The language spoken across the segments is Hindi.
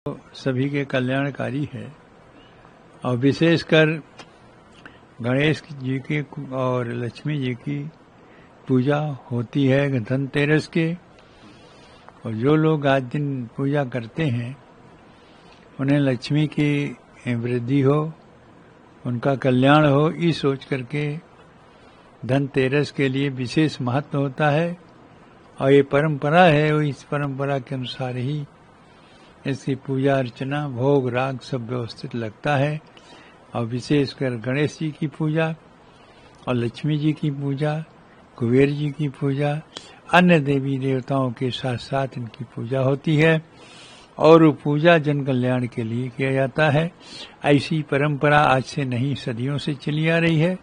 सभी के कल्याणकारी है और विशेषकर गणेश जी की और लक्ष्मी जी की पूजा होती है धनतेरस के। और जो लोग आज दिन पूजा करते हैं उन्हें लक्ष्मी की वृद्धि हो, उनका कल्याण हो, ये सोच करके धनतेरस के लिए विशेष महत्व होता है। और ये परंपरा है, वो इस परंपरा के अनुसार ही इसकी पूजा अर्चना भोग राग सब व्यवस्थित लगता है। और विशेषकर गणेश जी की पूजा और लक्ष्मी जी की पूजा, कुबेर जी की पूजा, अन्य देवी देवताओं के साथ साथ इनकी पूजा होती है और वो पूजा जन कल्याण के लिए किया जाता है। ऐसी परंपरा आज से नहीं, सदियों से चली आ रही है।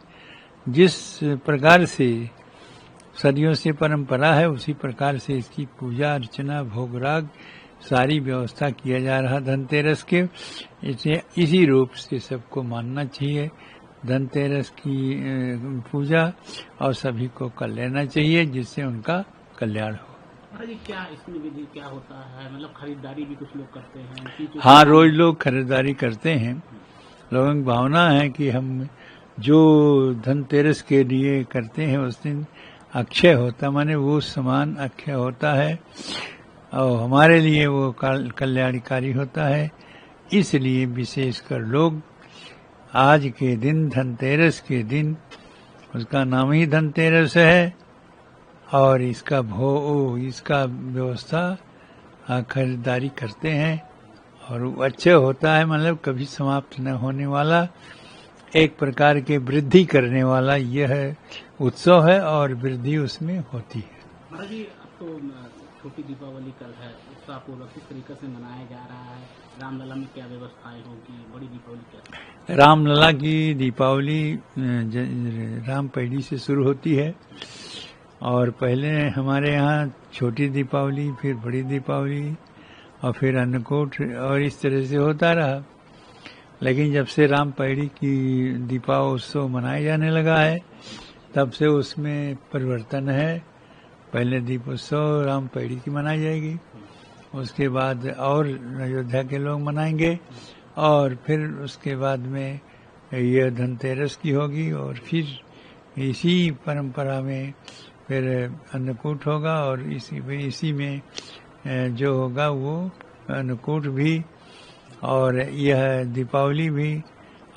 जिस प्रकार से सदियों से परंपरा है उसी प्रकार से इसकी पूजा अर्चना भोग राग सारी व्यवस्था किया जा रहा धनतेरस के। इसी रूप से सबको मानना चाहिए धनतेरस की पूजा और सभी को कर लेना चाहिए जिससे उनका कल्याण हो। जी क्या इसमें विधि क्या होता है? मतलब खरीदारी भी कुछ लोग करते हैं? हाँ, रोज लोग खरीदारी करते हैं। लोगों की भावना है कि हम जो धनतेरस के लिए करते हैं उस दिन अक्षय होता, माने वो सामान अक्षय होता है और हमारे लिए वो कल्याणकारी होता है। इसलिए विशेषकर लोग आज के दिन धनतेरस के दिन, उसका नाम ही धनतेरस है और इसका इसका व्यवस्था खरीदारी करते हैं और वो अच्छे होता है, मतलब कभी समाप्त न होने वाला एक प्रकार के वृद्धि करने वाला यह उत्सव है और वृद्धि उसमें होती है। महाराज जी, अब तो छोटी दीपावली कल है, उत्साहपूर्वक किस तरीके से मनाया जा रहा है? रामलला में क्या व्यवस्थाएं होगी? बड़ी दीपावली क्या? रामलला की दीपावली रामपैड़ी से शुरू होती है और पहले हमारे यहाँ छोटी दीपावली, फिर बड़ी दीपावली और फिर अन्नकूट और इस तरह से होता रहा। लेकिन जब से रामपैड़ी की दीपोत्सव मनाया जाने लगा है तब से उसमें परिवर्तन है। पहले दीपोत्सव रामपैड़ी की मनाई जाएगी, उसके बाद और अयोध्या के लोग मनाएंगे और फिर उसके बाद में यह धनतेरस की होगी और फिर इसी परंपरा में फिर अन्नकूट होगा और इसी में जो होगा वो अन्नकूट भी और यह दीपावली भी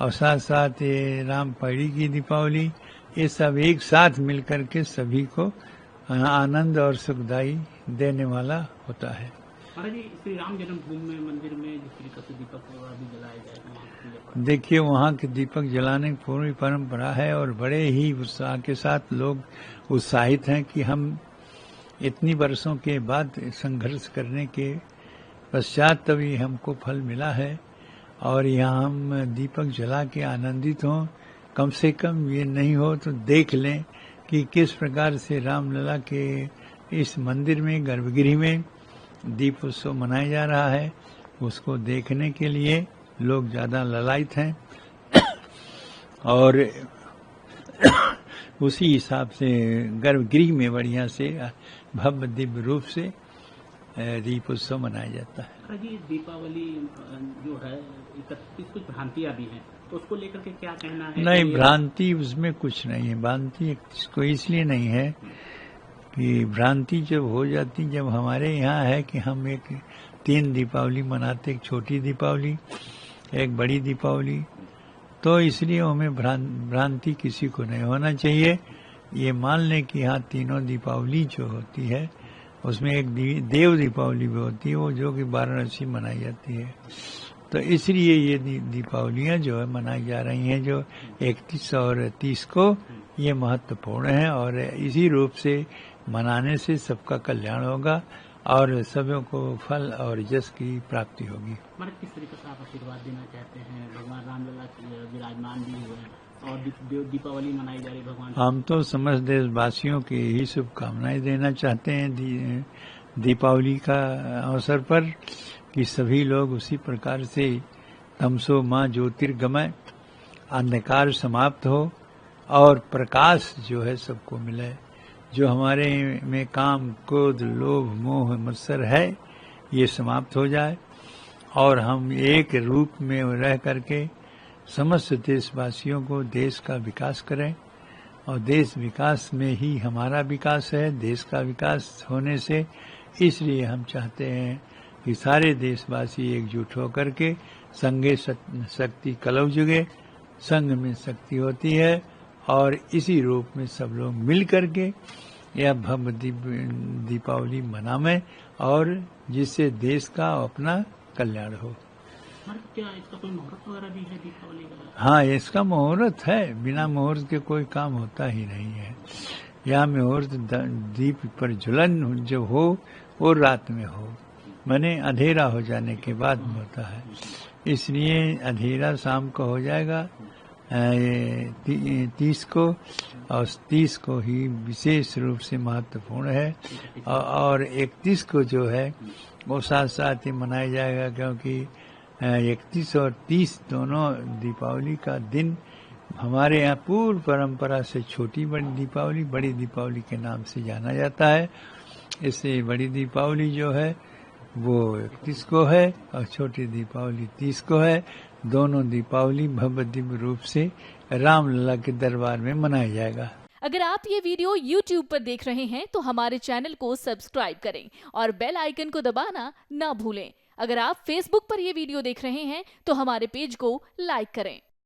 और साथ साथ ये रामपैड़ी की दीपावली, ये सब एक साथ मिलकर के सभी को आनंद और सुखदाई देने वाला होता है। महाराज जी, श्री राम जन्मभूमि में मंदिर में जिस तरीके से दीपक भी जलाए जाए, देखिए वहाँ के दीपक जलाने की पूरी परंपरा है और बड़े ही उत्साह के साथ लोग उत्साहित हैं कि हम इतनी वर्षों के बाद संघर्ष करने के पश्चात तभी हमको फल मिला है और यहाँ हम दीपक जला के आनंदित हों। कम से कम ये नहीं हो तो देख लें कि किस प्रकार से रामलला के इस मंदिर में गर्भगृह में दीप उत्सव मनाया जा रहा है। उसको देखने के लिए लोग ज्यादा ललायित हैं और उसी हिसाब से गर्भगृह में बढ़िया से भव्य दिव्य रूप से दीप उत्सव मनाया जाता है। जी दीपावली जो है कुछ भ्रांतियां भी हैं, तो उसको लेकर के क्या कहना है? नहीं, भ्रांति उसमें कुछ नहीं है। भ्रांति इसको इसलिए नहीं है कि भ्रांति जब हो जाती, जब हमारे यहाँ है कि हम एक 3 दीपावली मनाते, एक छोटी दीपावली एक बड़ी दीपावली, तो इसलिए हमें भ्रांति किसी को नहीं होना चाहिए। ये मान लें कि हाँ तीनों दीपावली जो होती है उसमें एक देव दीपावली भी होती है, वो जो कि वाराणसी मनाई जाती है। तो इसलिए ये दीपावलियां जो है मनाई जा रही हैं जो 31 और 30 को, ये महत्वपूर्ण है और इसी रूप से मनाने से सबका कल्याण होगा और सभी को फल और यश की प्राप्ति होगी। मतलब किस तरीके से आप आशीर्वाद देना चाहते हैं? भगवान रामलला विराजमान भी हुए और दीपावली मनाई जा रही, भगवान हम तो समस्त देशवासियों की यही शुभकामनाएं देना चाहते हैं दीपावली का अवसर पर कि सभी लोग उसी प्रकार से तमसो मां ज्योतिर्गमय, अंधकार समाप्त हो और प्रकाश जो है सबको मिले। जो हमारे में काम क्रोध लोभ मोह मत्सर है ये समाप्त हो जाए और हम एक रूप में रह करके समस्त देशवासियों को देश का विकास करें। और देश विकास में ही हमारा विकास है, देश का विकास होने से इसलिए हम चाहते हैं कि सारे देशवासी एकजुट होकर के संघे शक्ति कलौ जुगे, संघ में शक्ति होती है और इसी रूप में सब लोग मिल करके यह भव्य दीपावली मनावें और जिससे देश का अपना कल्याण हो। क्या इसका कोई मुहूर्त वगैरह भी है दीपावली का? हाँ, इसका मुहूर्त है, बिना मुहूर्त के कोई काम होता ही नहीं है। यह मुहूर्त दीप पर जुलन जो हो वो रात में हो, माने अंधेरा हो जाने के बाद होता है। इसलिए अंधेरा शाम को हो जाएगा 30 को, और 30 को ही विशेष रूप से महत्वपूर्ण है। और 31 को जो है वो साथ साथ ही मनाया जाएगा, क्योंकि 31 और 30 दोनों दीपावली का दिन हमारे यहाँ पूर्व परंपरा से छोटी बड़ी दीपावली, बड़ी दीपावली के नाम से जाना जाता है। इससे बड़ी दीपावली जो है वो 31 को है और छोटी दीपावली 30 को है। दोनों दीपावली भव्य दिव्य रूप से रामलला के दरबार में मनाया जाएगा। अगर आप ये वीडियो YouTube पर देख रहे हैं तो हमारे चैनल को सब्सक्राइब करें और बेल आइकन को दबाना ना भूलें। अगर आप Facebook पर ये वीडियो देख रहे हैं तो हमारे पेज को लाइक करें।